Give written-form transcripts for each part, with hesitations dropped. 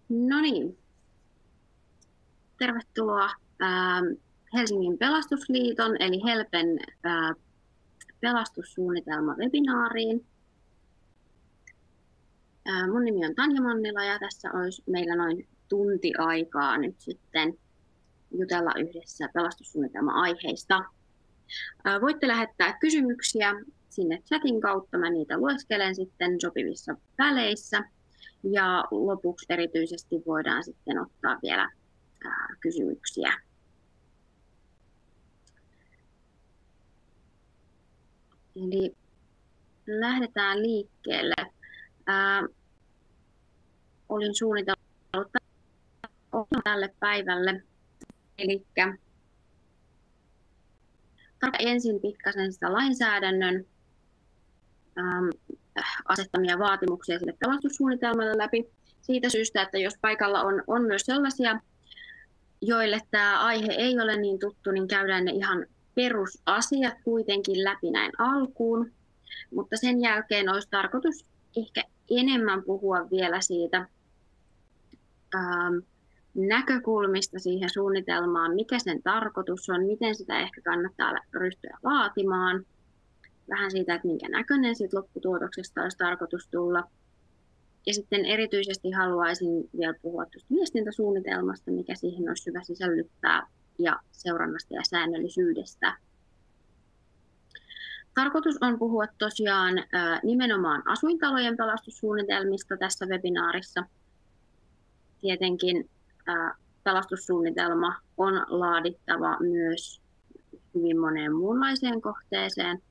No niin, tervetuloa Helsingin Pelastusliiton eli HELPen pelastussuunnitelma-webinaariin. Mun nimi on Tanja Mannila ja tässä olisi meillä noin tunti aikaa nyt sitten jutella yhdessä pelastussuunnitelma-aiheista. Voitte lähettää kysymyksiä sinne chatin kautta, mä niitä lueskelen sitten sopivissa väleissä. Ja lopuksi erityisesti voidaan sitten ottaa vielä kysymyksiä. Eli lähdetään liikkeelle. Olin suunnitellut tälle päivälle. Eli ensin pikkasen sitä lainsäädännön asettamia vaatimuksia sille pelastussuunnitelmalle läpi. Siitä syystä, että jos paikalla on myös sellaisia, joille tämä aihe ei ole niin tuttu, niin käydään ne ihan perusasiat kuitenkin läpi näin alkuun. Mutta sen jälkeen olisi tarkoitus ehkä enemmän puhua vielä siitä näkökulmista siihen suunnitelmaan, mikä sen tarkoitus on, miten sitä ehkä kannattaa ryhtyä laatimaan. Vähän siitä, että minkä näköinen siitä lopputuotoksesta olisi tarkoitus tulla. Ja sitten erityisesti haluaisin vielä puhua tuosta viestintäsuunnitelmasta, mikä siihen olisi hyvä sisällyttää, ja seurannasta ja säännöllisyydestä. Tarkoitus on puhua tosiaan nimenomaan asuintalojen pelastussuunnitelmista tässä webinaarissa. Tietenkin pelastussuunnitelma on laadittava myös hyvin moneen muunlaiseen kohteeseen,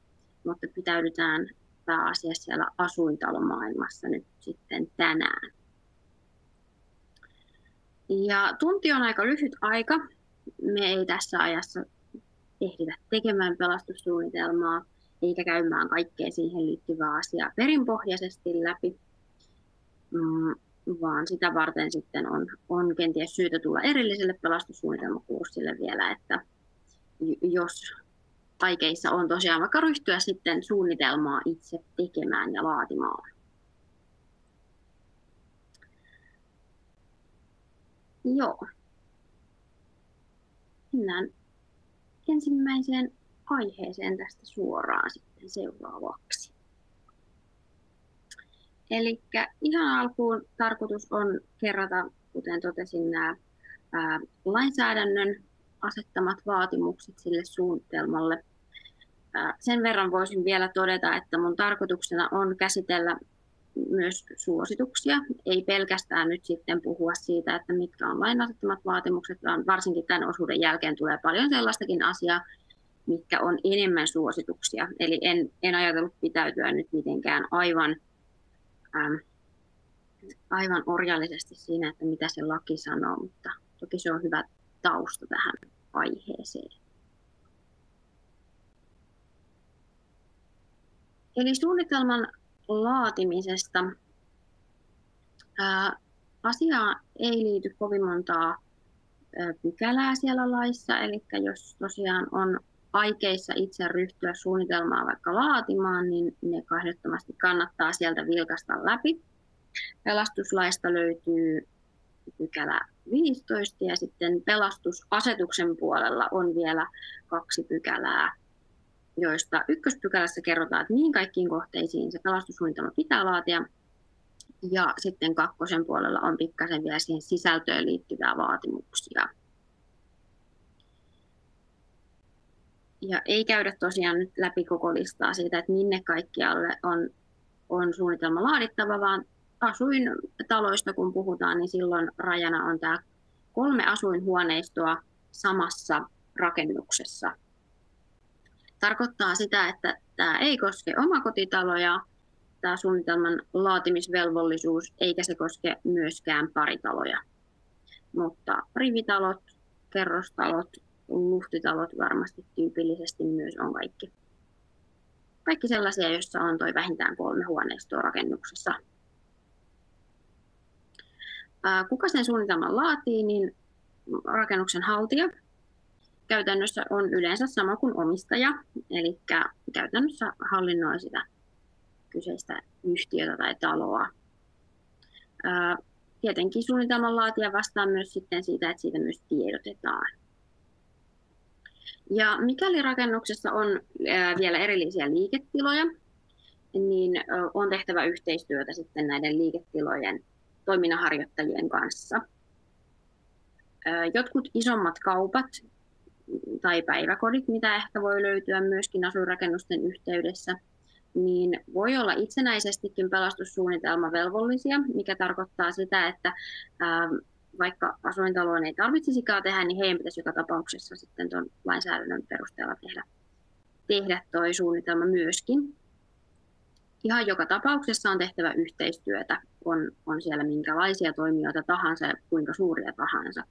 mutta pitäydytään pääasiassa siellä asuintalomaailmassa nyt sitten tänään. Ja tunti on aika lyhyt aika. Me ei tässä ajassa ehditä tekemään pelastussuunnitelmaa eikä käymään kaikkea siihen liittyvää asiaa perinpohjaisesti läpi, vaan sitä varten sitten on kenties syytä tulla erilliselle pelastussuunnitelmakurssille vielä, että jos aikeissa on tosiaan vaikka ryhtyä sitten suunnitelmaa itse tekemään ja laatimaan. Joo. Mennään ensimmäiseen aiheeseen tästä suoraan sitten seuraavaksi. Eli ihan alkuun tarkoitus on kerrata, kuten totesin, nämä lainsäädännön asettamat vaatimukset sille suunnitelmalle. Sen verran voisin vielä todeta, että mun tarkoituksena on käsitellä myös suosituksia. Ei pelkästään nyt sitten puhua siitä, että mitkä on lain asettamat vaatimukset, vaan varsinkin tämän osuuden jälkeen tulee paljon sellaistakin asiaa, mitkä on enemmän suosituksia. Eli en ajatellut pitäytyä nyt mitenkään aivan orjallisesti siinä, että mitä se laki sanoo, mutta toki se on hyvä tausta tähän aiheeseen. Eli suunnitelman laatimisesta asiaa ei liity kovin montaa pykälää siellä laissa, eli jos tosiaan on aikeissa itse ryhtyä suunnitelmaa vaikka laatimaan, niin ne ehdottomasti kannattaa sieltä vilkaista läpi. Pelastuslaista löytyy pykälä 15 ja sitten pelastusasetuksen puolella on vielä 2 pykälää, joista ykköspykälässä kerrotaan, että mihin kaikkiin kohteisiin se pelastussuunnitelma pitää laatia. Ja sitten 2. puolella on pikkasen vielä siihen sisältöön liittyviä vaatimuksia. Ja ei käydä tosiaan nyt läpi koko listaa siitä, että minne kaikkialle on suunnitelma laadittava, vaan asuintaloista kun puhutaan, niin silloin rajana on tämä 3 asuinhuoneistoa samassa rakennuksessa. Tarkoittaa sitä, että tämä ei koske omakotitaloja, tämä suunnitelman laatimisvelvollisuus, eikä se koske myöskään paritaloja. Mutta rivitalot, kerrostalot, luhtitalot varmasti tyypillisesti myös on kaikki sellaisia, joissa on toi vähintään 3 huoneistoa rakennuksessa. Kuka sen suunnitelman laatii, niin rakennuksen haltija. Käytännössä on yleensä sama kuin omistaja, eli käytännössä hallinnoi sitä kyseistä yhtiötä tai taloa. tietenkin suunnitelman laatija vastaa myös sitten siitä, että siitä myös tiedotetaan. Ja mikäli rakennuksessa on vielä erillisiä liiketiloja, niin on tehtävä yhteistyötä sitten näiden liiketilojen toiminnanharjoittajien kanssa. Jotkut isommat kaupat tai päiväkodit, mitä ehkä voi löytyä myöskin asuinrakennusten yhteydessä, niin voi olla itsenäisestikin pelastussuunnitelmavelvollisia, mikä tarkoittaa sitä, että vaikka asuintaloon ei tarvitsisikaan tehdä, niin heidän pitäisi joka tapauksessa sitten tuon lainsäädännön perusteella tehdä tuo suunnitelma myöskin. Ihan joka tapauksessa on tehtävä yhteistyötä, on siellä minkälaisia toimijoita tahansa ja kuinka suuria tahansa.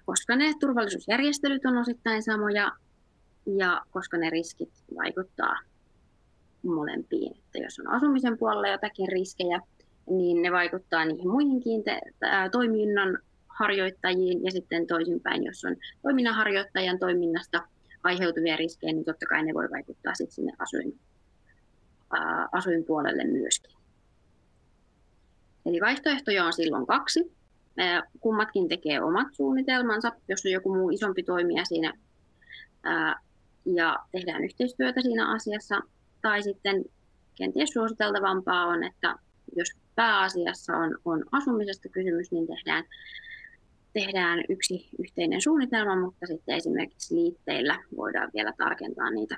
Koska ne turvallisuusjärjestelyt on osittain samoja ja koska ne riskit vaikuttaa molempiin. Että jos on asumisen puolella jotakin riskejä, niin ne vaikuttaa niihin muihinkin toiminnan harjoittajiin ja sitten toisinpäin, jos on toiminnanharjoittajan toiminnasta aiheutuvia riskejä, niin totta kai ne voi vaikuttaa sitten sinne asuinpuolelle myöskin. Eli vaihtoehtoja on silloin 2. Kummatkin tekee omat suunnitelmansa, jos on joku muu isompi toimija siinä ja tehdään yhteistyötä siinä asiassa. Tai sitten kenties suositeltavampaa on, että jos pääasiassa on asumisesta kysymys, niin tehdään yksi yhteinen suunnitelma, mutta sitten esimerkiksi liitteillä voidaan vielä tarkentaa niitä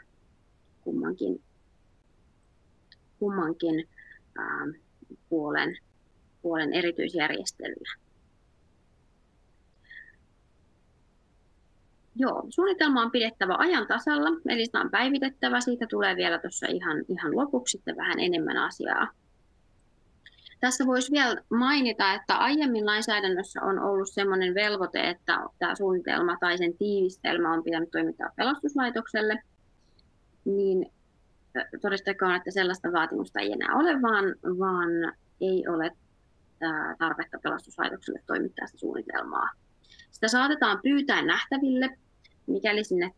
kummankin puolen erityisjärjestelyjä. Joo, suunnitelma on pidettävä ajan tasalla, eli sitä on päivitettävä. Siitä tulee vielä tuossa ihan lopuksi sitten vähän enemmän asiaa. Tässä voisi vielä mainita, että aiemmin lainsäädännössä on ollut sellainen velvoite, että tämä suunnitelma tai sen tiivistelmä on pitänyt toimittaa pelastuslaitokselle, niin todettakoon, että sellaista vaatimusta ei enää ole, vaan ei ole tarvetta pelastuslaitokselle toimittaa sitä suunnitelmaa. Sitä saatetaan pyytää nähtäville, mikäli sinne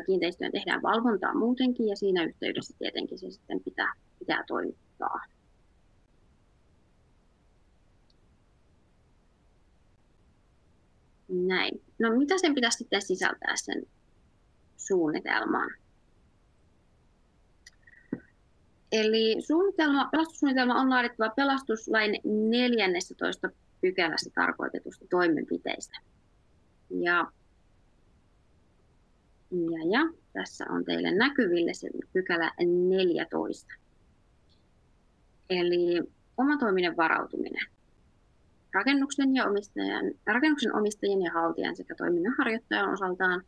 kiinteistöön tehdään valvontaa muutenkin, ja siinä yhteydessä tietenkin se sitten pitää toimittaa. Näin. No mitä sen pitäisi sitten sisältää sen suunnitelmaan? Eli pelastussuunnitelma on laadittava pelastuslain 14. pykälässä tarkoitetusta toimenpiteistä. Ja tässä on teille näkyville se pykälä 14. Eli omatoiminen varautuminen. Rakennuksen omistajan ja haltijan sekä toiminnanharjoittajan osaltaan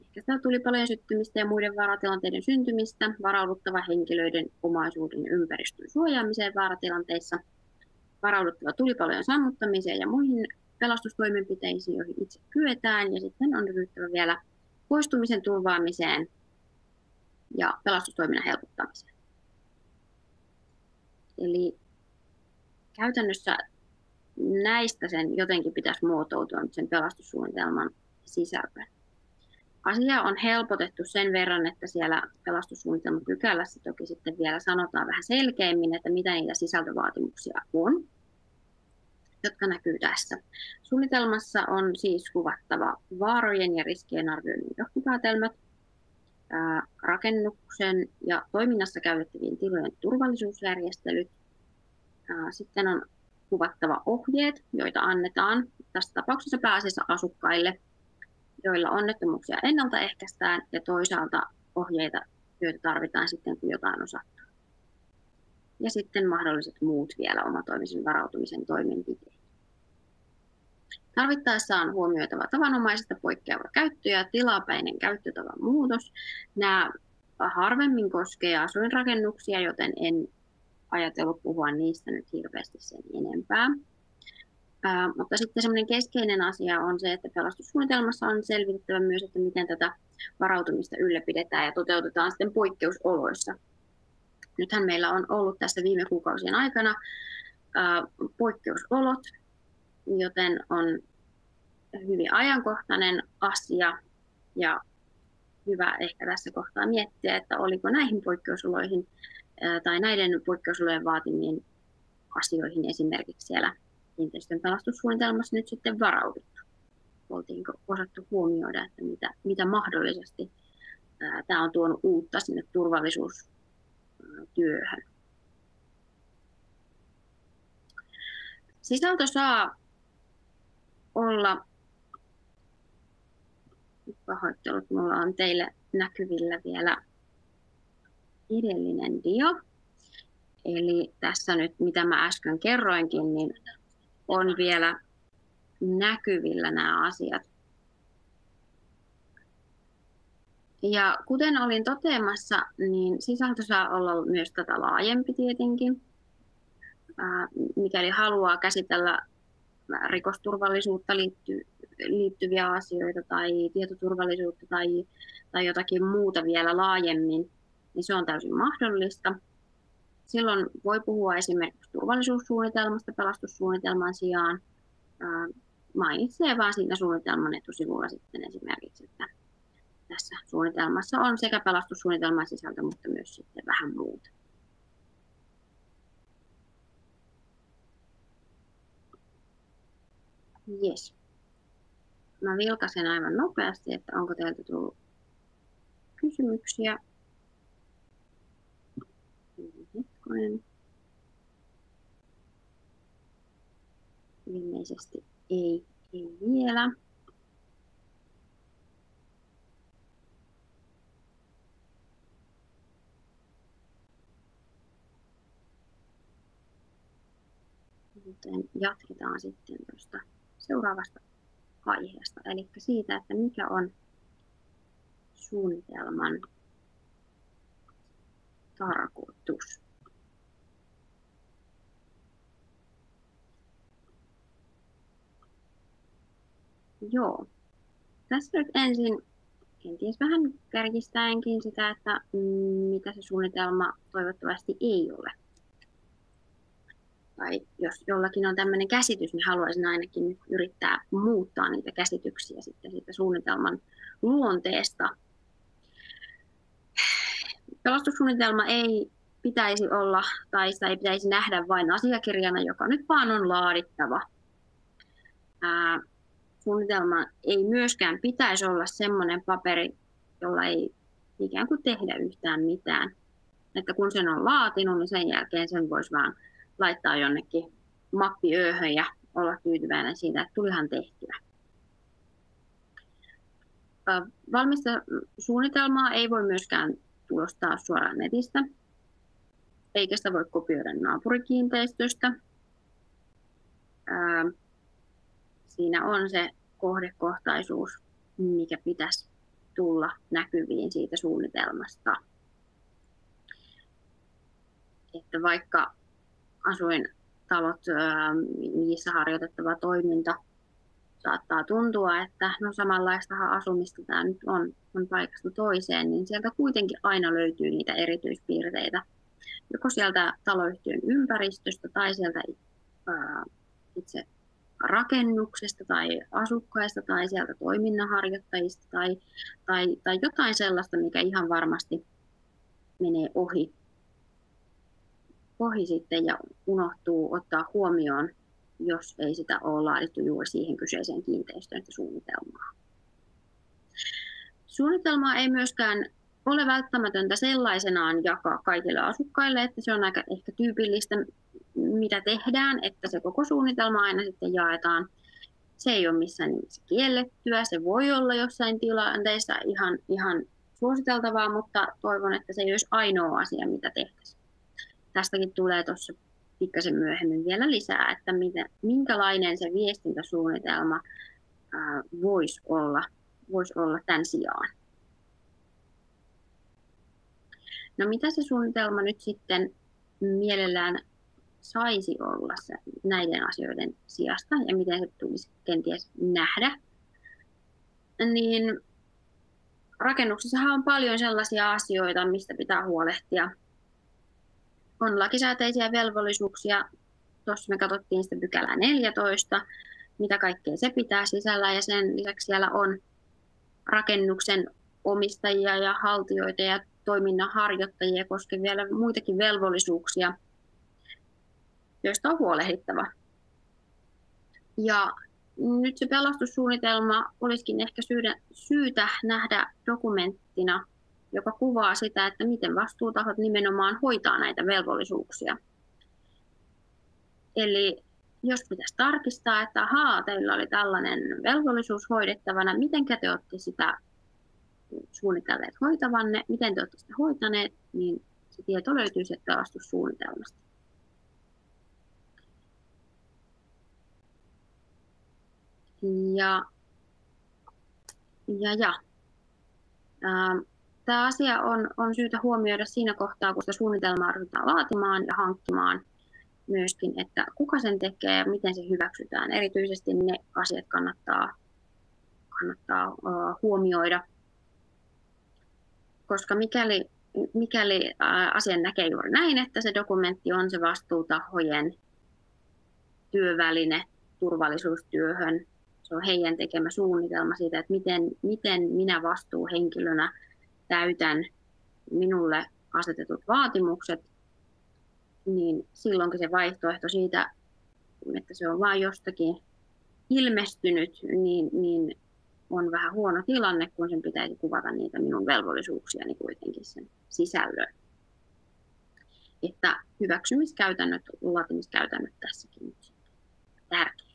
ehkäistä tulipalojen syttymistä ja muiden vaaratilanteiden syntymistä, varauduttava henkilöiden omaisuuden ja ympäristön suojaamiseen vaaratilanteissa, varauduttava tulipalojen sammuttamiseen ja muihin pelastustoimenpiteisiin, joihin itse kyetään, ja sitten on ryhdyttävä vielä poistumisen turvaamiseen ja pelastustoiminnan helpottamiseen. Eli käytännössä näistä sen jotenkin pitäisi muotoutua sen pelastussuunnitelman sisältöön. Asia on helpotettu sen verran, että siellä pelastussuunnitelman pykälässä toki sitten vielä sanotaan vähän selkeämmin, että mitä niitä sisältövaatimuksia on, jotka näkyy tässä. Suunnitelmassa on siis kuvattava vaarojen ja riskien arvioinnin johtopäätelmät, rakennuksen ja toiminnassa käytettävien tilojen turvallisuusjärjestelyt. Sitten on kuvattava ohjeet, joita annetaan tässä tapauksessa pääasiassa asukkaille, joilla onnettomuuksia ennaltaehkäistään, ja toisaalta ohjeita, joita tarvitaan sitten, kun jotain on sattunut. Ja sitten mahdolliset muut vielä omatoimisen varautumisen toimenpiteet. Tarvittaessa on huomioitava tavanomaisesta poikkeava käyttö ja tilapäinen käyttötavan muutos. Nämä harvemmin koskee asuinrakennuksia, joten en ajatellut puhua niistä nyt hirveästi sen enempää. Mutta sitten semmoinen keskeinen asia on se, että pelastussuunnitelmassa on selvitettävä myös, että miten tätä varautumista ylläpidetään ja toteutetaan sitten poikkeusoloissa. Nythän meillä on ollut tässä viime kuukausien aikana poikkeusolot, joten on hyvin ajankohtainen asia ja hyvä ehkä tässä kohtaa miettiä, että oliko näihin poikkeusoloihin tai näiden poikkeusolojen vaatimien asioihin esimerkiksi siellä kiinteistön pelastussuunnitelmassa nyt sitten varauduttu? Oltiinko osattu huomioida, että mitä mahdollisesti tämä on tuonut uutta sinne turvallisuustyöhön? Sisältö saa olla, pahoittelut, minulla on teille näkyvillä vielä edellinen dio. Eli tässä nyt, mitä mä äsken kerroinkin, niin on vielä näkyvillä nämä asiat. Ja kuten olin toteamassa, niin sisältö saa olla myös tätä laajempi tietenkin. Mikäli haluaa käsitellä rikosturvallisuutta liittyviä asioita tai tietoturvallisuutta tai jotakin muuta vielä laajemmin, niin se on täysin mahdollista. Silloin voi puhua esimerkiksi turvallisuussuunnitelmasta pelastussuunnitelman sijaan. Mainitsee vaan siinä suunnitelman etusivulla sitten esimerkiksi, että tässä suunnitelmassa on sekä pelastussuunnitelman sisältö, mutta myös sitten vähän muuta. Yes. Mä vilkaisen aivan nopeasti, että onko teiltä tullut kysymyksiä. Hetkonen. Ilmeisesti ei vielä. Joten jatketaan sitten tuosta seuraavasta aiheesta, eli siitä, että mikä on suunnitelman tarkoitus. Joo. Tässä nyt ensin kenties vähän kärjistäenkin sitä, että mitä se suunnitelma toivottavasti ei ole. Tai jos jollakin on tämmöinen käsitys, niin haluaisin ainakin nyt yrittää muuttaa niitä käsityksiä sitten siitä suunnitelman luonteesta. Pelastussuunnitelma ei pitäisi olla, tai sitä ei pitäisi nähdä vain asiakirjana, joka nyt vaan on laadittava. Suunnitelma ei myöskään pitäisi olla semmoinen paperi, jolla ei ikään kuin tehdä yhtään mitään. Että kun sen on laatinut, niin sen jälkeen sen voisi vaan laittaa jonnekin mappiööhön ja olla tyytyväinen siitä, että tulihan tehtyä. Valmista suunnitelmaa ei voi myöskään tulostaa suoraan netistä, eikä sitä voi kopioida naapurikiinteistöstä. Siinä on se kohdekohtaisuus, mikä pitäisi tulla näkyviin siitä suunnitelmasta. Että vaikka asuintalot, niissä harjoitettava toiminta saattaa tuntua, että no samanlaistahan asumista tämä nyt on paikasta toiseen, niin sieltä kuitenkin aina löytyy niitä erityispiirteitä. Joko sieltä taloyhtiön ympäristöstä tai sieltä itse rakennuksesta tai asukkaista tai sieltä toiminnanharjoittajista tai jotain sellaista, mikä ihan varmasti menee ohi sitten ja unohtuu ottaa huomioon, jos ei sitä ole laadittu juuri siihen kyseiseen kiinteistöön suunnitelmaa. Suunnitelmaa ei myöskään ole välttämätöntä sellaisenaan jakaa kaikille asukkaille, että se on aika ehkä tyypillistä, mitä tehdään, että se koko suunnitelma aina sitten jaetaan. Se ei ole missään nimessä kiellettyä, se voi olla jossain tilanteissa ihan suositeltavaa, mutta toivon, että se ei olisi ainoa asia, mitä tehtäisiin. Tästäkin tulee tuossa pikkasen myöhemmin vielä lisää, että minkälainen se viestintäsuunnitelma voisi olla tämän sijaan. No mitä se suunnitelma nyt sitten mielellään saisi olla näiden asioiden sijasta ja miten se tulisi kenties nähdä? Niin rakennuksissahan on paljon sellaisia asioita, mistä pitää huolehtia. On lakisääteisiä velvollisuuksia. Tuossa me katsottiin sitä pykälää 14, mitä kaikkea se pitää sisällä, ja sen lisäksi siellä on rakennuksen omistajia ja haltijoita ja toiminnanharjoittajia koskevia vielä muitakin velvollisuuksia. joista on huolehdittava. Ja nyt se pelastussuunnitelma olisikin ehkä syytä nähdä dokumenttina, joka kuvaa sitä, että miten vastuutahot nimenomaan hoitaa näitä velvollisuuksia. Eli jos pitäisi tarkistaa, että teillä oli tällainen velvollisuus hoidettavana, miten te olette sitä suunnitelleet hoitavanne, miten te olette sitä hoitaneet, niin se tieto löytyy sieltä pelastussuunnitelmasta. Tämä asia on syytä huomioida siinä kohtaa, kun sitä suunnitelmaa ryhdytään laatimaan ja hankkimaan myöskin, että kuka sen tekee ja miten se hyväksytään. Erityisesti ne asiat kannattaa huomioida, koska mikäli asian näkee juuri näin, että se dokumentti on se vastuutahojen työväline turvallisuustyöhön, se on heidän tekemä suunnitelma siitä, että miten minä vastuuhenkilönä täytän minulle asetetut vaatimukset, niin silloinkin se vaihtoehto siitä, että se on vain jostakin ilmestynyt, niin on vähän huono tilanne, kun sen pitäisi kuvata niitä minun velvollisuuksiani kuitenkin sen sisällön. Että hyväksymiskäytännöt, laatimiskäytännöt tässäkin nyt tärkeitä.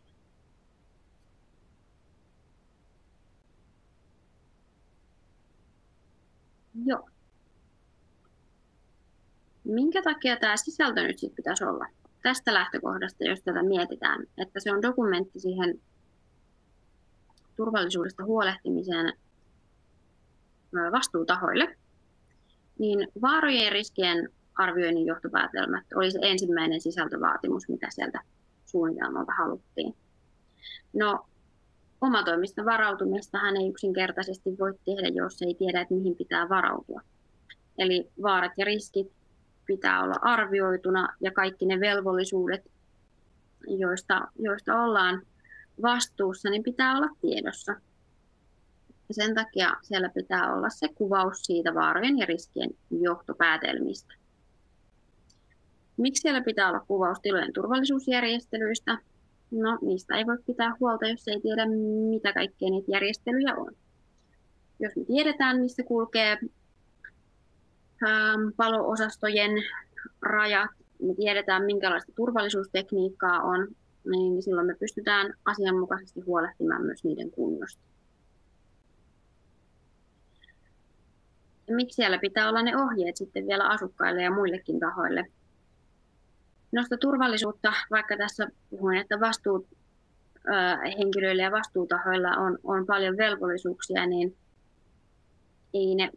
Joo. Minkä takia tämä sisältö nyt sitten pitäisi olla? Tästä lähtökohdasta, jos tätä mietitään, että se on dokumentti siihen turvallisuudesta huolehtimiseen vastuutahoille, niin vaarojen ja riskien arvioinnin johtopäätelmät oli se ensimmäinen sisältövaatimus, mitä sieltä suunnitelmalta haluttiin. No, omatoimista varautumistahan ei yksinkertaisesti voi tehdä, jos ei tiedä, että mihin pitää varautua. Eli vaarat ja riskit pitää olla arvioituna ja kaikki ne velvollisuudet, joista ollaan vastuussa, niin pitää olla tiedossa. Ja sen takia siellä pitää olla se kuvaus siitä vaarojen ja riskien johtopäätelmistä. Miksi siellä pitää olla kuvaus tilojen turvallisuusjärjestelyistä? No, niistä ei voi pitää huolta, jos ei tiedä, mitä kaikkea niitä järjestelyjä on. Jos me tiedetään, missä kulkee palo-osastojen rajat, me tiedetään, minkälaista turvallisuustekniikkaa on, niin silloin me pystytään asianmukaisesti huolehtimaan myös niiden kunnosta. Ja miksi siellä pitää olla ne ohjeet sitten vielä asukkaille ja muillekin tahoille? No sitä turvallisuutta, vaikka tässä puhuin, että vastuuhenkilöillä ja vastuutahoilla on paljon velvollisuuksia, niin ei ne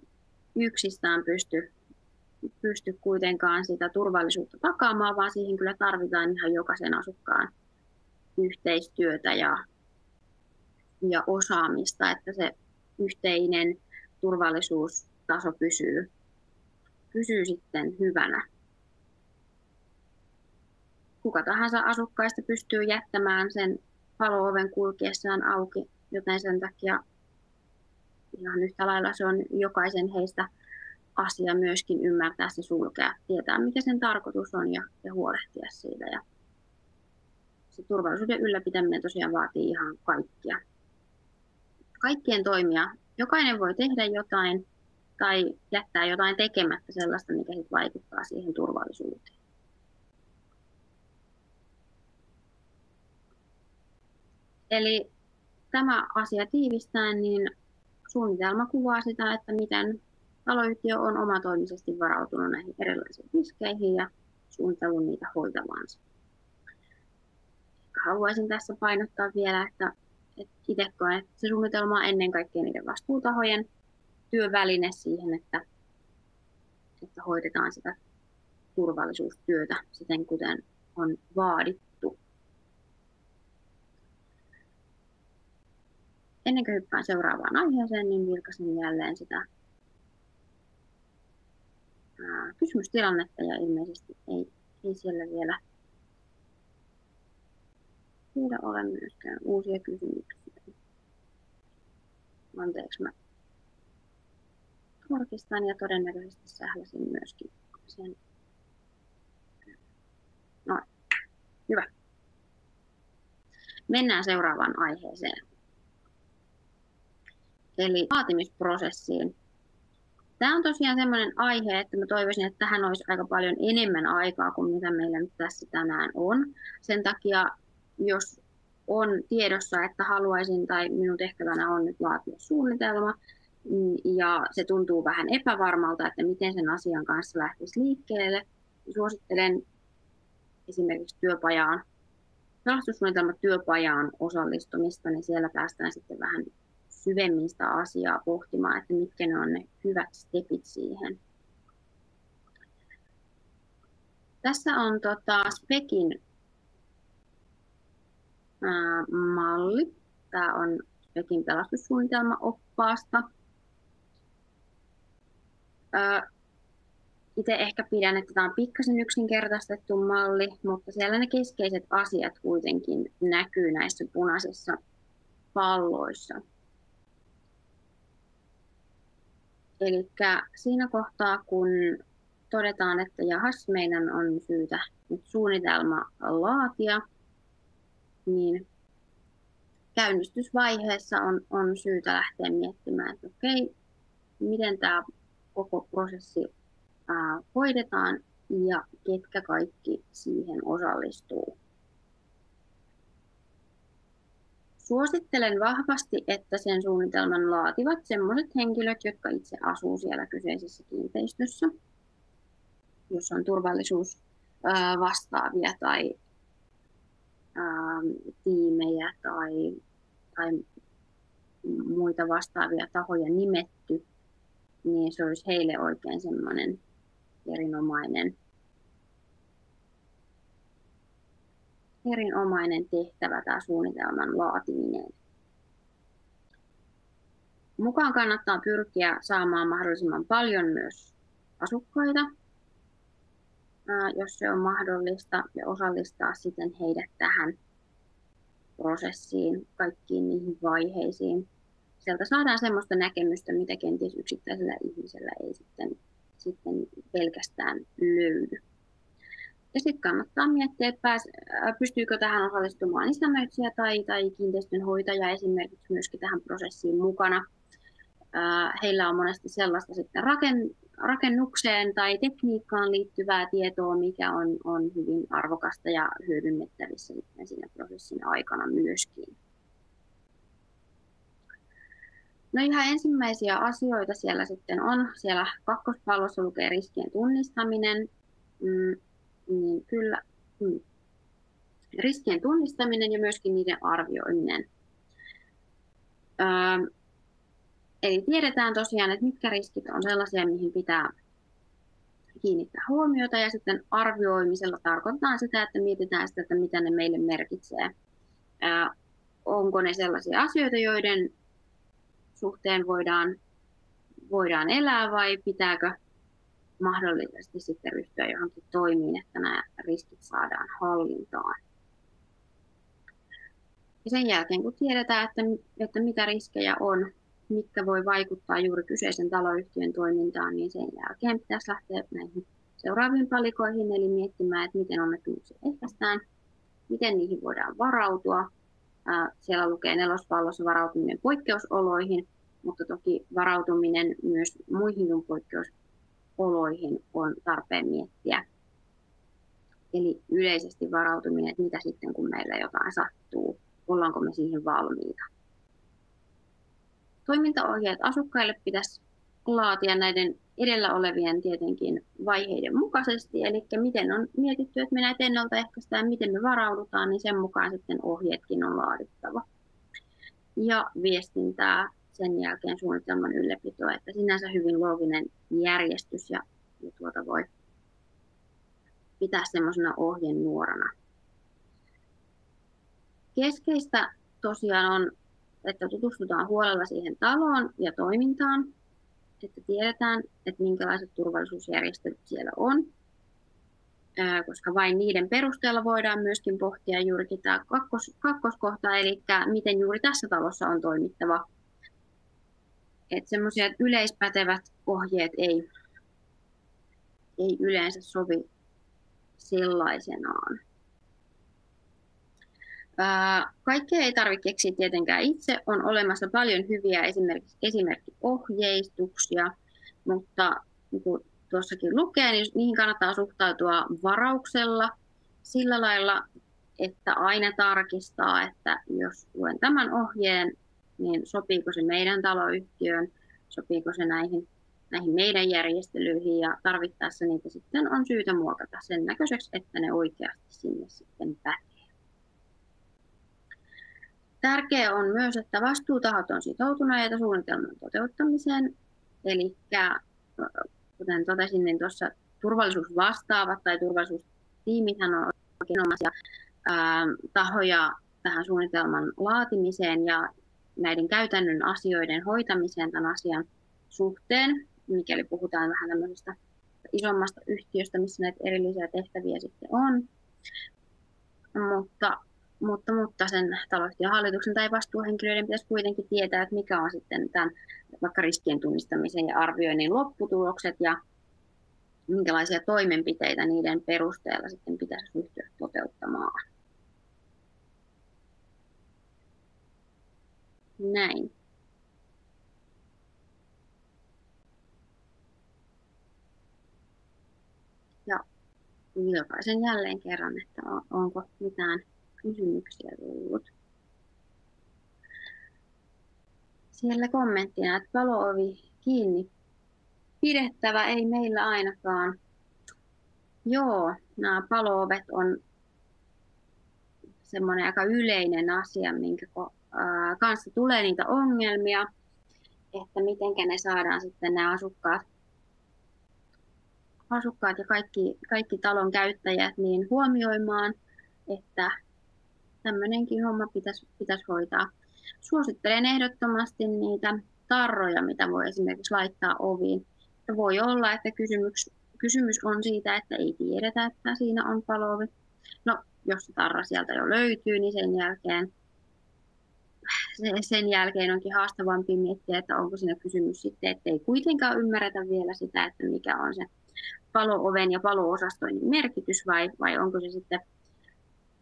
yksistään pysty kuitenkaan sitä turvallisuutta takaamaan, vaan siihen kyllä tarvitaan ihan jokaisen asukkaan yhteistyötä ja osaamista, että se yhteinen turvallisuustaso pysyy sitten hyvänä. Kuka tahansa asukkaista pystyy jättämään sen palo-oven kulkiessaan auki, joten sen takia ihan yhtä lailla se on jokaisen heistä asia myöskin ymmärtää se sulkea, tietää mikä sen tarkoitus on ja huolehtia siitä. Ja se turvallisuuden ylläpitäminen tosiaan vaatii ihan kaikkia. Kaikkien toimia. Jokainen voi tehdä jotain tai jättää jotain tekemättä sellaista, mikä sitten vaikuttaa siihen turvallisuuteen. Eli tämä asia tiivistäen, niin suunnitelma kuvaa sitä, että miten taloyhtiö on omatoimisesti varautunut näihin erilaisiin riskeihin ja suunnitellut niitä hoitavaansa. Haluaisin tässä painottaa vielä, että itse koen, että se suunnitelma on ennen kaikkea niiden vastuutahojen työväline siihen, että hoidetaan sitä turvallisuustyötä siten, kuten on vaadittu. Ennen kuin hyppään seuraavaan aiheeseen, niin vilkasin jälleen sitä kysymystilannetta ja ilmeisesti ei siellä vielä ole myöskään uusia kysymyksiä. Anteeksi, mä tarkistan ja todennäköisesti sähläsin myöskin sen. Noin. Hyvä. Mennään seuraavaan aiheeseen. Eli laatimisprosessiin. Tämä on tosiaan sellainen aihe, että mä toivoisin, että tähän olisi aika paljon enemmän aikaa kuin mitä meillä nyt tässä tänään on. Sen takia, jos on tiedossa, että haluaisin tai minun tehtävänä on nyt laatia suunnitelma, ja se tuntuu vähän epävarmalta, että miten sen asian kanssa lähtisi liikkeelle, suosittelen esimerkiksi pelastussuunnitelmatyöpajaan osallistumista, niin siellä päästään sitten vähän syvemmin sitä asiaa pohtimaan, että mitkä ne on ne hyvät stepit siihen. Tässä on SPECin malli. Tämä on SPECin pelastussuunnitelmaoppaasta. Itse ehkä pidän, että tämä on pikkasen yksinkertaistettu malli, mutta siellä ne keskeiset asiat kuitenkin näkyy näissä punaisissa palloissa. Eli siinä kohtaa, kun todetaan, että jahas, meidän on syytä nyt suunnitelma laatia, niin käynnistysvaiheessa on syytä lähteä miettimään, että okei, miten tämä koko prosessi hoidetaan ja ketkä kaikki siihen osallistuu. Suosittelen vahvasti, että sen suunnitelman laativat sellaiset henkilöt, jotka itse asuu siellä kyseisessä kiinteistössä, jos on turvallisuusvastaavia tai tiimejä tai muita vastaavia tahoja nimetty, niin se olisi heille oikein semmoinen erinomainen tehtävä tämä suunnitelman laatiminen. Mukaan kannattaa pyrkiä saamaan mahdollisimman paljon myös asukkaita, jos se on mahdollista, ja osallistaa sitten heidät tähän prosessiin, kaikkiin niihin vaiheisiin. Sieltä saadaan semmoista näkemystä, mitä kenties yksittäisellä ihmisellä ei sitten pelkästään löydy. Ja sitten kannattaa miettiä, että pystyykö tähän osallistumaan isännöitsijä tai kiinteistönhoitaja esimerkiksi myöskin tähän prosessiin mukana. Heillä on monesti sellaista sitten rakennukseen tai tekniikkaan liittyvää tietoa, mikä on hyvin arvokasta ja hyödynnettävissä siinä prosessin aikana myöskin. No ihan ensimmäisiä asioita siellä sitten on. Siellä kakkospallossa lukee riskien tunnistaminen. Niin kyllä, riskien tunnistaminen ja myöskin niiden arvioiminen. Eli tiedetään tosiaan, että mitkä riskit on sellaisia, mihin pitää kiinnittää huomiota, ja sitten arvioimisella tarkoittaa sitä, että mietitään sitä, että mitä ne meille merkitsee. Onko ne sellaisia asioita, joiden suhteen voidaan elää, vai pitääkö mahdollisesti sitten ryhtyä johonkin toimiin, että nämä riskit saadaan hallintaan. Ja sen jälkeen, kun tiedetään, että mitä riskejä on, mitkä voi vaikuttaa juuri kyseisen taloyhtiön toimintaan, niin sen jälkeen pitäisi lähteä näihin seuraaviin palikoihin, eli miettimään, että miten onnettomuuksia ehkäistään, miten niihin voidaan varautua. Siellä lukee nelosvallossa varautuminen poikkeusoloihin, mutta toki varautuminen myös muihin kuin poikkeusoloihin on tarpeen miettiä. Eli yleisesti varautuminen, että mitä sitten kun meillä jotain sattuu, ollaanko me siihen valmiita. Toimintaohjeet asukkaille pitäisi laatia näiden edellä olevien tietenkin vaiheiden mukaisesti, eli miten on mietitty, että me näitä ennaltaehkäistään, miten me varaudutaan, niin sen mukaan sitten ohjeetkin on laadittava. Ja viestintää sen jälkeen suunnitelman ylläpitoa, että sinänsä hyvin looginen järjestys ja tuota voi pitää semmoisena ohjenuorana. Keskeistä tosiaan on, että tutustutaan huolella siihen taloon ja toimintaan, että tiedetään, että minkälaiset turvallisuusjärjestelyt siellä on, koska vain niiden perusteella voidaan myöskin pohtia juurikin tämä kakkoskohta, eli miten juuri tässä talossa on toimittava. Että semmoisia yleispätevät ohjeet ei yleensä sovi sellaisenaan. Kaikkea ei tarvitse keksiä tietenkään itse. On olemassa paljon hyviä esimerkkiohjeistuksia, mutta niin kuin tuossakin lukee, niin niihin kannattaa suhtautua varauksella sillä lailla, että aina tarkistaa, että jos luen tämän ohjeen, niin sopiiko se meidän taloyhtiöön, sopiiko se näihin meidän järjestelyihin ja tarvittaessa niitä sitten on syytä muokata sen näköiseksi, että ne oikeasti sinne sitten pätee. Tärkeää on myös, että vastuutahot on sitoutuneita suunnitelman toteuttamiseen. Eli kuten totesin, niin tuossa turvallisuusvastaavat tai turvallisuustiimithän on oikeinomaisia tahoja tähän suunnitelman laatimiseen ja näiden käytännön asioiden hoitamiseen tämän asian suhteen, mikäli puhutaan vähän tämmöisestä isommasta yhtiöstä, missä näitä erillisiä tehtäviä sitten on. Mutta sen taloyhtiön hallituksen tai vastuuhenkilöiden pitäisi kuitenkin tietää, että mikä on sitten tämän vaikka riskien tunnistamisen ja arvioinnin lopputulokset ja minkälaisia toimenpiteitä niiden perusteella sitten pitäisi ryhtyä toteuttamaan. Näin. Ja vilkaisen jälleen kerran, että onko mitään kysymyksiä tullut. Siellä kommenttina, että palo-ovi kiinni pidettävä, ei meillä ainakaan. Joo, nämä palo-ovet on semmoinen aika yleinen asia, minkä kanssa tulee niitä ongelmia, että miten ne saadaan sitten nämä asukkaat ja kaikki talon käyttäjät niin huomioimaan, että tämmöinenkin homma pitäisi hoitaa. Suosittelen ehdottomasti niitä tarroja, mitä voi esimerkiksi laittaa oviin. Voi olla, että kysymys on siitä, että ei tiedetä, että siinä on palo-ovi. No, jos se tarra sieltä jo löytyy, niin sen jälkeen onkin haastavampi miettiä, että onko siinä kysymys sitten, että ei kuitenkaan ymmärretä vielä sitä, että mikä on se palo-oven ja palo-osastoinnin merkitys vai onko se sitten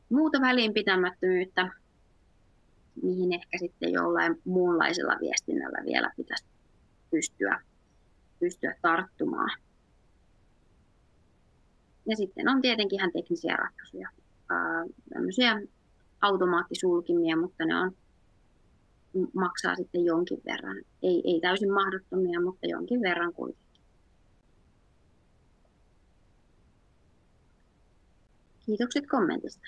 muuta välinpitämättömyyttä, mihin ehkä sitten jollain muunlaisella viestinnällä vielä pitäisi pystyä tarttumaan. Ja sitten on tietenkin ihan teknisiä ratkaisuja, tämmöisiä automaattisulkimia, mutta ne maksaa sitten jonkin verran. Ei täysin mahdottomia, mutta jonkin verran kuitenkin. Kiitokset kommentista.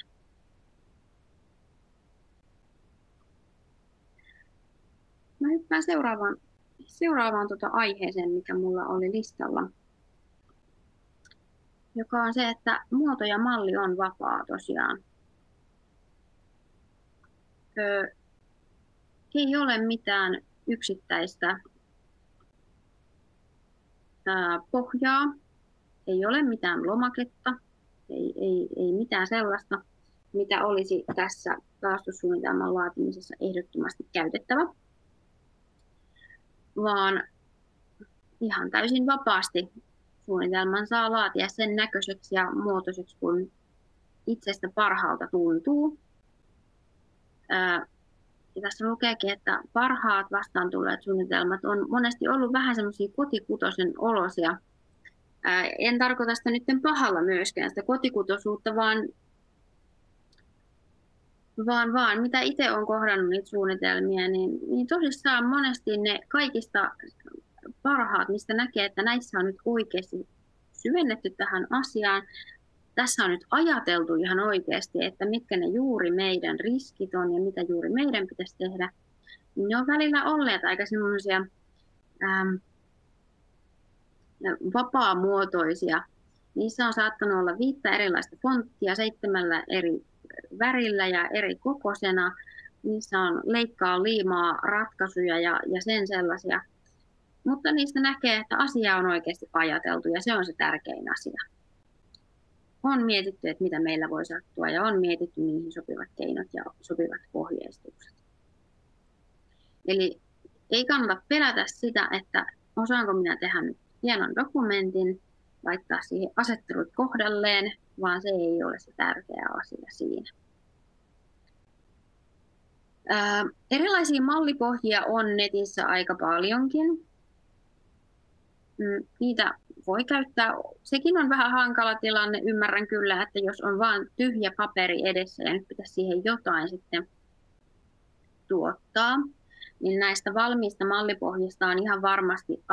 Mä hyppään seuraavaan aiheeseen, mikä mulla oli listalla, joka on se, että muoto ja malli on vapaa tosiaan. Ei ole mitään yksittäistä pohjaa, ei ole mitään lomaketta, ei mitään sellaista, mitä olisi tässä kalastussuunnitelman laatimisessa ehdottomasti käytettävä, vaan ihan täysin vapaasti suunnitelman saa laatia sen näköiseksi ja muotoiseksi, kun itsestä parhaalta tuntuu. Ja tässä lukeekin, että parhaat vastaan tulleet suunnitelmat on monesti ollut vähän semmoisia kotikutoisen olosia. En tarkoita sitä nyt pahalla myöskään sitä kotikutoisuutta, vaan mitä itse olen kohdannut niitä suunnitelmia, niin tosissaan monesti ne kaikista parhaat, mistä näkee, että näissä on nyt oikeasti syvennetty tähän asiaan. Tässä on nyt ajateltu ihan oikeasti, että mitkä ne juuri meidän riskit on ja mitä juuri meidän pitäisi tehdä. Ne on välillä olleet aika semmoisia vapaamuotoisia. Niissä on saattanut olla 5 erilaista fonttia 7 eri värillä ja eri kokoisena. Niissä on leikkaa liimaa ratkaisuja ja sen sellaisia. Mutta niistä näkee, että asia on oikeasti ajateltu ja se on se tärkein asia. On mietitty, että mitä meillä voi sattua ja on mietitty niihin sopivat keinot ja sopivat ohjeistukset. Eli ei kannata pelätä sitä, että osaanko minä tehdä nyt hienon dokumentin, laittaa siihen asettelut kohdalleen, vaan se ei ole se tärkeä asia siinä. Erilaisia mallipohjia on netissä aika paljonkin. Niitä voi käyttää. Sekin on vähän hankala tilanne. Ymmärrän kyllä, että jos on vain tyhjä paperi edessä ja nyt pitäisi siihen jotain sitten tuottaa, niin näistä valmiista mallipohjista on ihan varmasti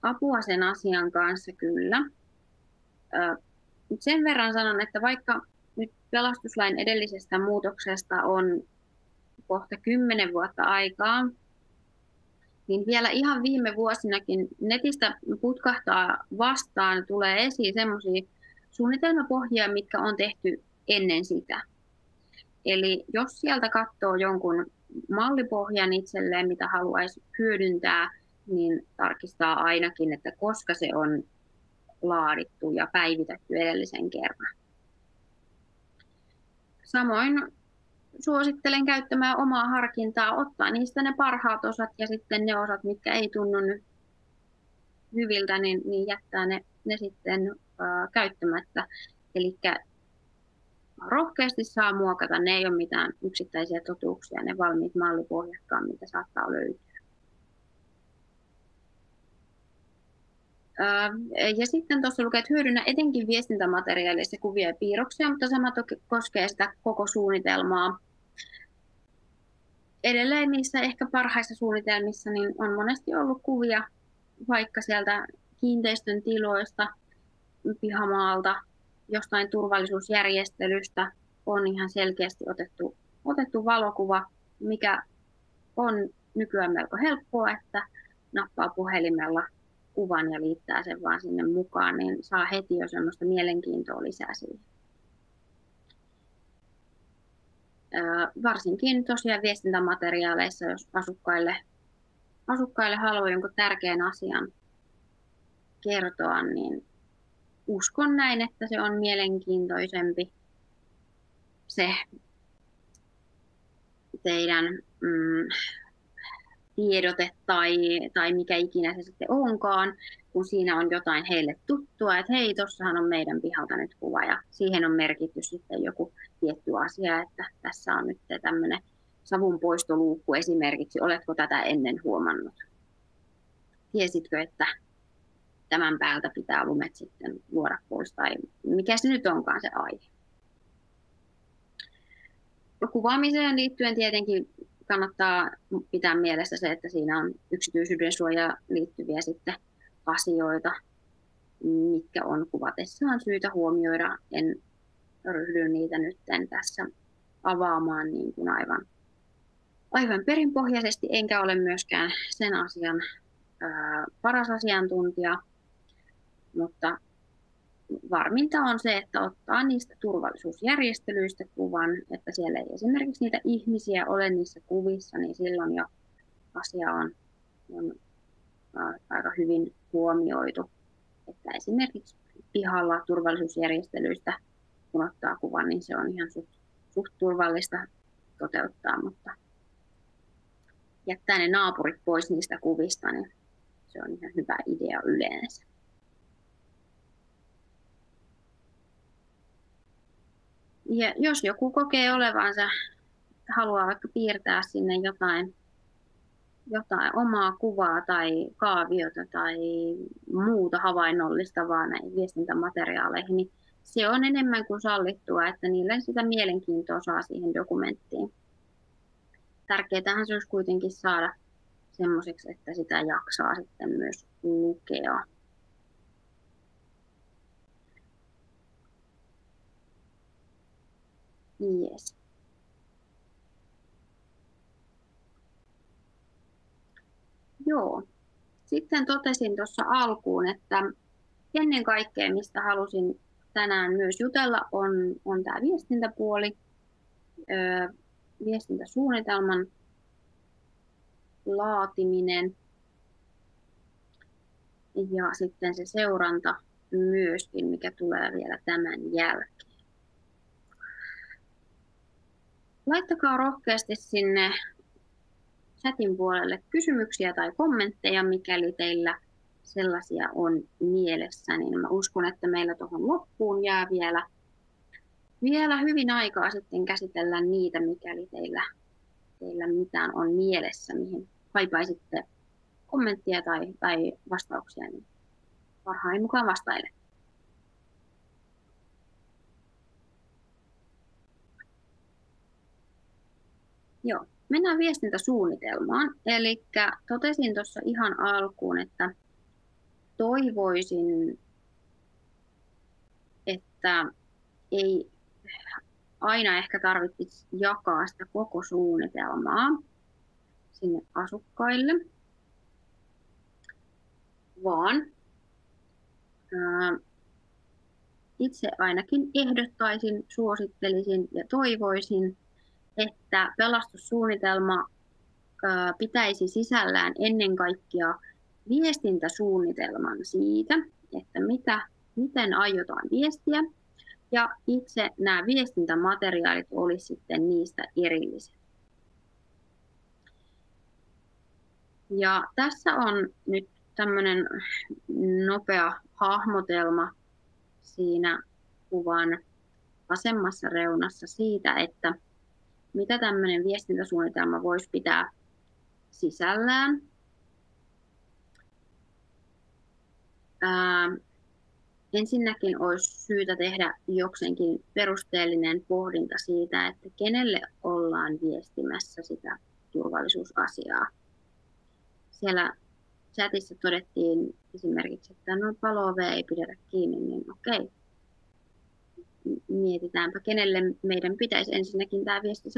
apua sen asian kanssa kyllä. Sen verran sanon, että vaikka nyt pelastuslain edellisestä muutoksesta on kohta 10 vuotta aikaa, niin vielä ihan viime vuosinakin netistä putkahtaa vastaan, tulee esiin semmoisia suunnitelmapohjia, mitkä on tehty ennen sitä. Eli jos sieltä katsoo jonkun mallipohjan itselleen, mitä haluaisi hyödyntää, niin tarkistaa ainakin, että koska se on laadittu ja päivitetty edellisen kerran. Samoin suosittelen käyttämään omaa harkintaa, ottaa niistä ne parhaat osat ja sitten ne osat, mitkä ei tunnu hyviltä, niin jättää ne sitten käyttämättä. Eli rohkeasti saa muokata, ne ei ole mitään yksittäisiä totuuksia, ne valmiit mallipohjatkaan, mitä saattaa löytyä. Ja sitten tuossa lukee, että hyödynnä etenkin viestintämateriaalissa kuvia ja piirroksia, mutta sama koskee sitä koko suunnitelmaa. Edelleen niissä ehkä parhaissa suunnitelmissa niin on monesti ollut kuvia vaikka sieltä kiinteistön tiloista, pihamaalta, jostain turvallisuusjärjestelystä on ihan selkeästi otettu valokuva, mikä on nykyään melko helppoa, että nappaa puhelimella kuvan ja liittää sen vaan sinne mukaan, niin saa heti jo semmoista mielenkiintoa lisää siihen. Varsinkin tosiaan viestintämateriaaleissa, jos asukkaille haluaa jonkun tärkeän asian kertoa, niin uskon näin, että se on mielenkiintoisempi se teidän tiedote tai mikä ikinä se sitten onkaan, kun siinä on jotain heille tuttua, että hei, tossahan on meidän pihalta nyt kuva ja siihen on merkitty sitten joku tietty asia, että tässä on nyt tämmöinen savunpoistoluukku esimerkiksi, oletko tätä ennen huomannut? Tiesitkö, että tämän päältä pitää lumet sitten luoda pois tai mikä se nyt onkaan se aihe? Kuvaamiseen liittyen tietenkin kannattaa pitää mielessä se, että siinä on yksityisyyden suojaan liittyviä sitten asioita, mitkä on kuvatessaan syytä huomioida. En ryhdy niitä nyt tässä avaamaan niin kuin aivan perinpohjaisesti, enkä ole myöskään sen asian paras asiantuntija, mutta varminta on se, että ottaa niistä turvallisuusjärjestelyistä kuvan, että siellä ei esimerkiksi niitä ihmisiä ole niissä kuvissa, niin silloin jo asia on aika hyvin huomioitu. Että esimerkiksi pihalla turvallisuusjärjestelyistä, kun ottaa kuvan, niin se on ihan suht turvallista toteuttaa, mutta jättää ne naapurit pois niistä kuvista, niin se on ihan hyvä idea yleensä. Ja jos joku kokee olevansa, haluaa vaikka piirtää sinne jotain omaa kuvaa tai kaaviota tai muuta havainnollistavaa näihin viestintämateriaaleihin, niin se on enemmän kuin sallittua, että niille sitä mielenkiintoa saa siihen dokumenttiin. Tärkeätähän se olisi kuitenkin saada semmoiseksi, että sitä jaksaa sitten myös lukea. Yes. Joo. Sitten totesin tuossa alkuun, että ennen kaikkea, mistä halusin tänään myös jutella, on tämä viestintäpuoli, viestintäsuunnitelman laatiminen ja sitten se seuranta myöskin, mikä tulee vielä tämän jälkeen. Laittakaa rohkeasti sinne chatin puolelle kysymyksiä tai kommentteja, mikäli teillä sellaisia on mielessä, niin mä uskon, että meillä tuohon loppuun jää vielä hyvin aikaa sitten käsitellä niitä, mikäli teillä teillä mitään on mielessä, mihin kaipaisitte kommenttia tai vastauksia, niin parhain mukaan vastailen. Joo, mennään viestintäsuunnitelmaan. Eli totesin tuossa ihan alkuun, että toivoisin, että ei aina ehkä tarvitsisi jakaa sitä koko suunnitelmaa sinne asukkaille, vaan itse ainakin ehdottaisin, suosittelisin ja toivoisin, että pelastussuunnitelma pitäisi sisällään ennen kaikkea viestintäsuunnitelman siitä, että miten aiotaan viestiä, ja itse nämä viestintämateriaalit olisi sitten niistä erilliset. Ja tässä on nyt tämmöinen nopea hahmotelma siinä kuvan vasemmassa reunassa siitä, että mitä tämmöinen viestintäsuunnitelma voisi pitää sisällään. Ensinnäkin olisi syytä tehdä jokseenkin perusteellinen pohdinta siitä, että kenelle ollaan viestimässä sitä turvallisuusasiaa. Siellä chatissa todettiin esimerkiksi, että no palo-ovea ei pidetä kiinni, niin okei. Mietitäänpä, kenelle meidän pitäisi ensinnäkin tämä viesti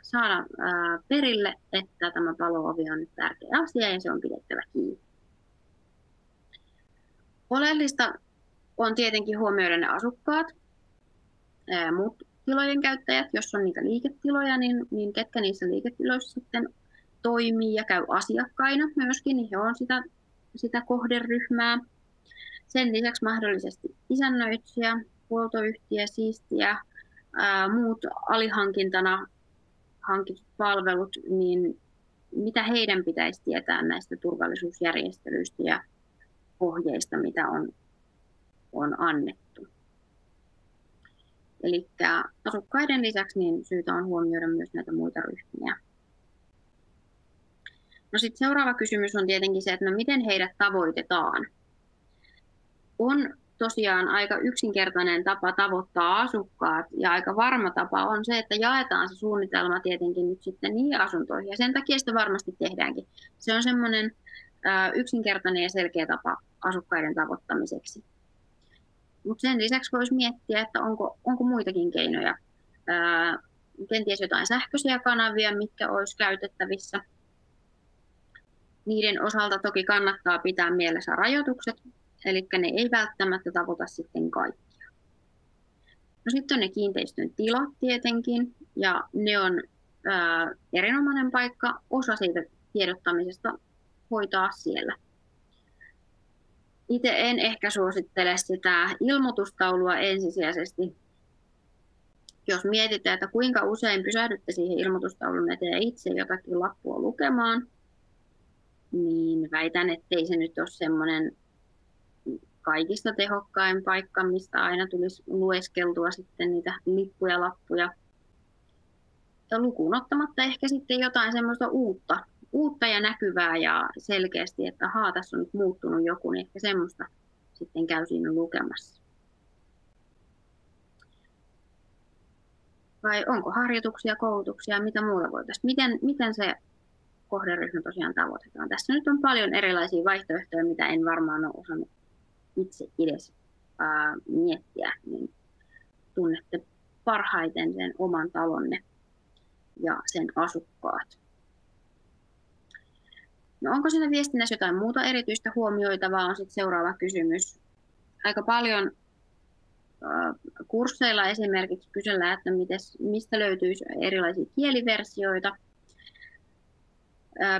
saada perille, että tämä palo-ovi on nyt tärkeä asia ja se on pidettävä kiinni. Oleellista on tietenkin huomioida ne asukkaat, muut tilojen käyttäjät, jos on niitä liiketiloja, niin ketkä niissä liiketiloissa sitten toimii ja käy asiakkaina myöskin, niin he on sitä kohderyhmää. Sen lisäksi mahdollisesti isännöitsijä, huoltoyhtiö, siistiä, muut alihankintana hankitut palvelut, niin mitä heidän pitäisi tietää näistä turvallisuusjärjestelyistä ja ohjeista, mitä on annettu. Eli asukkaiden lisäksi niin syytä on huomioida myös näitä muita ryhmiä. No sitten seuraava kysymys on tietenkin se, että no miten heidät tavoitetaan. On tosiaan aika yksinkertainen tapa tavoittaa asukkaat ja aika varma tapa on se, että jaetaan se suunnitelma tietenkin nyt sitten niihin asuntoihin ja sen takia sitä varmasti tehdäänkin. Se on semmoinen yksinkertainen ja selkeä tapa asukkaiden tavoittamiseksi. Mutta sen lisäksi voisi miettiä, että onko muitakin keinoja. Kenties jotain sähköisiä kanavia, mitkä olisi käytettävissä. Niiden osalta toki kannattaa pitää mielessä rajoitukset, eli ne ei välttämättä tavoita sitten kaikkia. No sitten on ne kiinteistön tilat tietenkin, ja ne on erinomainen paikka osa siitä tiedottamisesta hoitaa siellä. Itse en ehkä suosittele sitä ilmoitustaulua ensisijaisesti. Jos mietitään, että kuinka usein pysähdytte siihen ilmoitustaulun eteen itse jotakin lappua lukemaan, niin väitän, ettei se nyt ole semmoinen kaikista tehokkain paikka, mistä aina tulisi lueskeltua sitten niitä lippuja, lappuja. Ja lukuun ottamatta ehkä sitten jotain semmoista uutta ja näkyvää ja selkeästi, että tässä on nyt muuttunut joku, niin ehkä semmoista sitten käy siinä lukemassa. Vai onko harjoituksia, koulutuksia, mitä muuta voitaisiin? Miten se kohderyhmä tosiaan tavoitetaan? Tässä nyt on paljon erilaisia vaihtoehtoja, mitä en varmaan ole osannut itse edes miettiä, niin tunnette parhaiten sen oman talonne ja sen asukkaat. No onko siinä viestinnässä jotain muuta erityistä huomioitavaa, on sitten seuraava kysymys. Aika paljon kursseilla esimerkiksi kysellään, että mistä löytyisi erilaisia kieliversioita.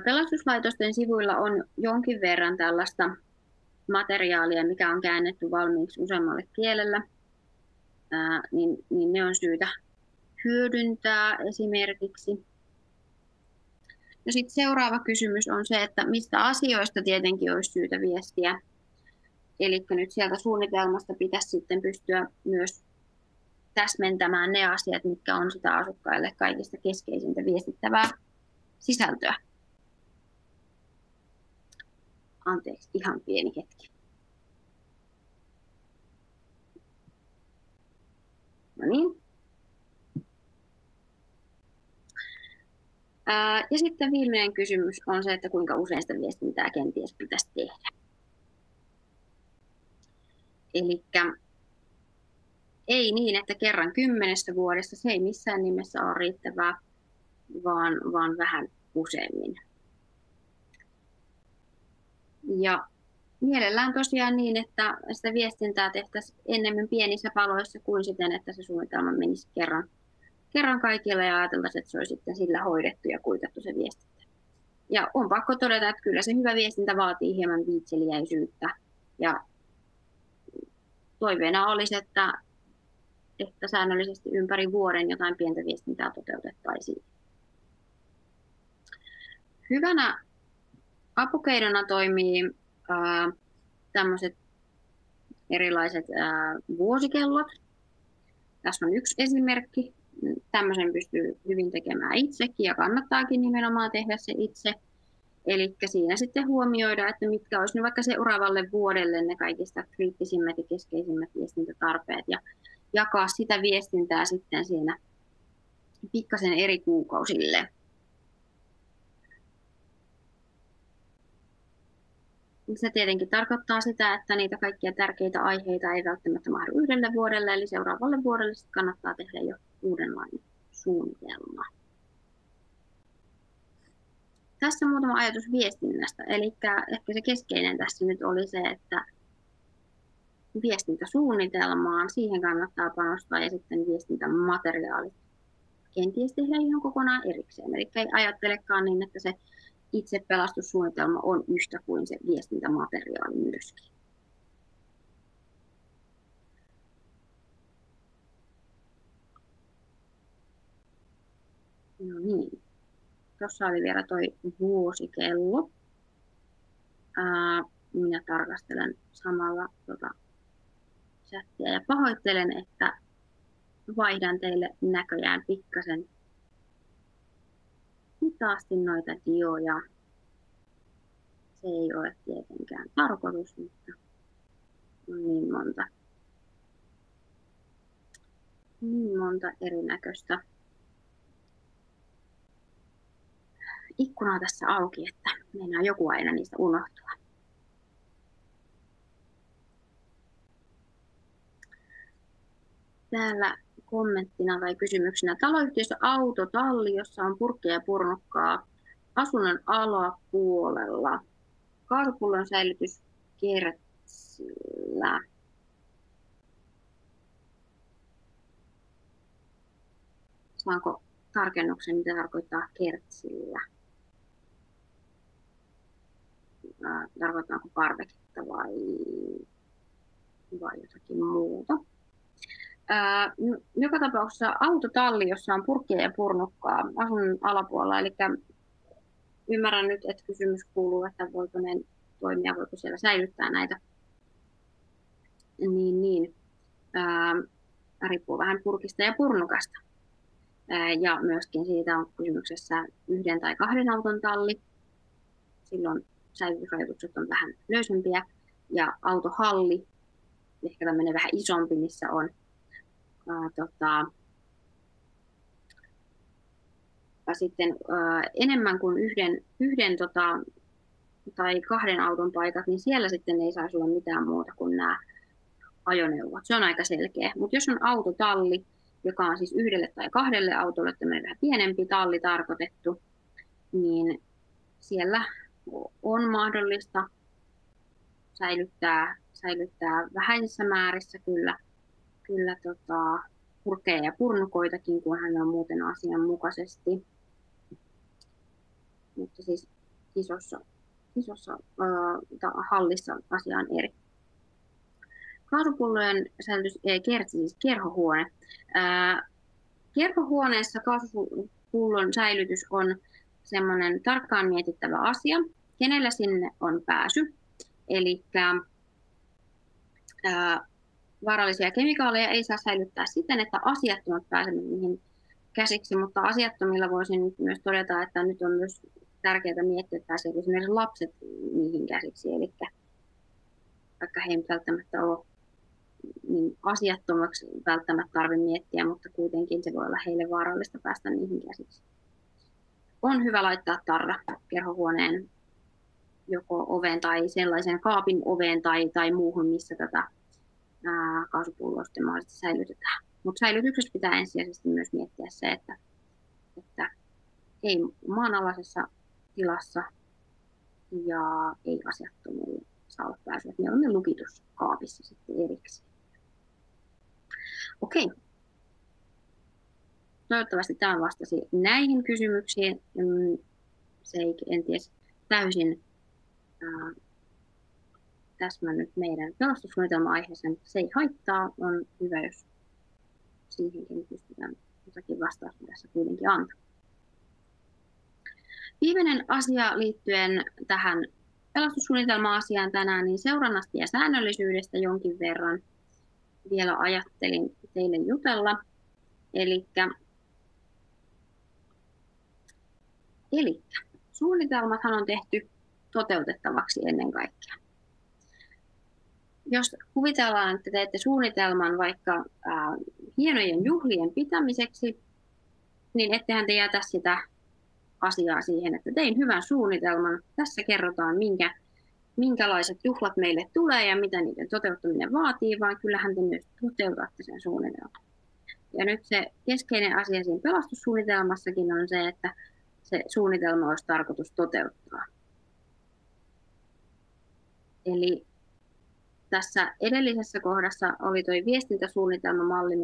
Pelastuslaitosten sivuilla on jonkin verran tällaista materiaalia, mikä on käännetty valmiiksi useammalle kielellä, niin ne on syytä hyödyntää esimerkiksi. No sitten seuraava kysymys on se, että mistä asioista tietenkin olisi syytä viestiä. Eli nyt sieltä suunnitelmasta pitäisi sitten pystyä myös täsmentämään ne asiat, mitkä on sitä asukkaille kaikista keskeisintä viestittävää sisältöä. Anteeksi, ihan pieni hetki. No niin. Ja sitten viimeinen kysymys on se, että kuinka usein sitä viestintää kenties pitäisi tehdä. Eli ei niin, että kerran 10 vuodessa, se ei missään nimessä ole riittävää, vaan vähän useammin. Ja mielellään tosiaan niin, että sitä viestintää tehtäisiin enemmän pienissä paloissa kuin siten, että se suunnitelma menisi kerran kaikille ja ajateltaisiin, että se olisi sitten sillä hoidettu ja kuitattu se viestintä. Ja on pakko todeta, että kyllä se hyvä viestintä vaatii hieman viitseliäisyyttä. Ja toiveena olisi, että säännöllisesti ympäri vuoden jotain pientä viestintää toteutettaisiin. Hyvänä apukeinona toimii tämmöiset erilaiset vuosikellot. Tässä on yksi esimerkki. Tämmöisen pystyy hyvin tekemään itsekin ja kannattaakin nimenomaan tehdä se itse. Eli siinä sitten huomioida, että mitkä olisi vaikka seuraavalle vuodelle ne kaikista kriittisimmät ja keskeisimmät viestintätarpeet ja jakaa sitä viestintää sitten siinä pikkasen eri kuukausille. Se tietenkin tarkoittaa sitä, että niitä kaikkia tärkeitä aiheita ei välttämättä mahdu yhdelle vuodelle, eli seuraavalle vuodelle kannattaa tehdä jo uudenlainen suunnitelma. Tässä muutama ajatus viestinnästä. Eli ehkä se keskeinen tässä nyt oli se, että viestintäsuunnitelmaan, siihen kannattaa panostaa ja sitten viestintämateriaalit kenties tehdä ihan kokonaan erikseen. Eli ei ajattelekaan niin, että se itse pelastussuunnitelma on yhtä kuin se viestintämateriaali myöskin. No niin. Tuossa oli vielä toi vuosikello. Minä tarkastelen samalla chattia ja pahoittelen, että vaihdan teille näköjään pikkasen hitaasti noita dioja. Se ei ole tietenkään tarkoitus, mutta on niin monta erinäköistä ikkunaa tässä auki, että meinaa joku aina niistä unohtua. Täällä kommenttina tai kysymyksenä. Taloyhtiössä autotalli, jossa on purkkeja ja purnukkaa asunnon alapuolella. Kaasupullon säilytys kertsillä. Saanko tarkennuksen, mitä tarkoittaa kertsillä? Tarkoittaako parveketta vai jotakin muuta? Joka tapauksessa autotalli, jossa on purkkia ja purnukkaa asunnon alapuolella. Eli ymmärrän nyt, että kysymys kuuluu, että voiko ne toimia, voiko siellä säilyttää näitä. Riippuu vähän purkista ja purnukasta. Ja myöskin siitä on kysymyksessä 1 tai 2 auton talli. Silloin säilytysrajoitukset on vähän löysempiä. Ja autohalli, ehkä tämmöinen vähän isompi, missä on sitten enemmän kuin yhden tai 2 auton paikat, niin siellä sitten ei saisi olla mitään muuta kuin nämä ajoneuvot. Se on aika selkeä. Mutta jos on autotalli, joka on siis 1 tai 2 autolle tämmöinen vähän pienempi talli tarkoitettu, niin siellä on mahdollista säilyttää vähäisissä määrissä kyllä purkkeja ja purnukoitakin, kun hän on muuten asianmukaisesti. Mutta siis isossa hallissa asia on eri. Kaasupullojen säilytys, siis kerhohuone. Kerhohuoneessa kaasupullon säilytys on semmoinen tarkkaan mietittävä asia, kenellä sinne on pääsy. Eli vaarallisia kemikaaleja ei saa säilyttää siten, että asiattomat pääsevät niihin käsiksi, mutta asiattomilla voisin nyt myös todeta, että nyt on myös tärkeää miettiä, että pääsee esimerkiksi lapset niihin käsiksi, eli vaikka he ei välttämättä ole niin asiattomaksi välttämättä tarvitse miettiä, mutta kuitenkin se voi olla heille vaarallista päästä niihin käsiksi. On hyvä laittaa tarra kerhohuoneen joko oveen tai sellaisen kaapin oveen tai muuhun, missä tätä kaasupulloa sitten mahdollisesti säilytetään. Mutta säilytyksessä pitää ensisijaisesti myös miettiä se, että ei maanalaisessa tilassa ja ei asiattomille saa olla pääsyä. Ne on ne lukituskaapissa sitten erikseen. Okei. Toivottavasti tämä vastasi näihin kysymyksiin. Se ei kenties täysin täsmännyt meidän pelastussuunnitelma-aiheeseen, mutta se ei haittaa. On hyvä, jos siihenkin pystytään jotakin vastausta tässä kuitenkin antaa. Viimeinen asia liittyen tähän pelastussuunnitelma-asiaan tänään, niin seurannasta ja säännöllisyydestä jonkin verran vielä ajattelin teille jutella. Elikkä suunnitelmathan on tehty toteutettavaksi ennen kaikkea. Jos kuvitellaan, että teette suunnitelman vaikka hienojen juhlien pitämiseksi, niin ettehän te jätä sitä asiaa siihen, että tein hyvän suunnitelman. Tässä kerrotaan, minkälaiset juhlat meille tulee ja mitä niiden toteuttaminen vaatii, vaan kyllähän te myös toteutatte sen suunnitelman. Ja nyt se keskeinen asia siinä pelastussuunnitelmassakin on se, että se suunnitelma olisi tarkoitus toteuttaa. Eli tässä edellisessä kohdassa oli tuo viestintäsuunnitelmamalli,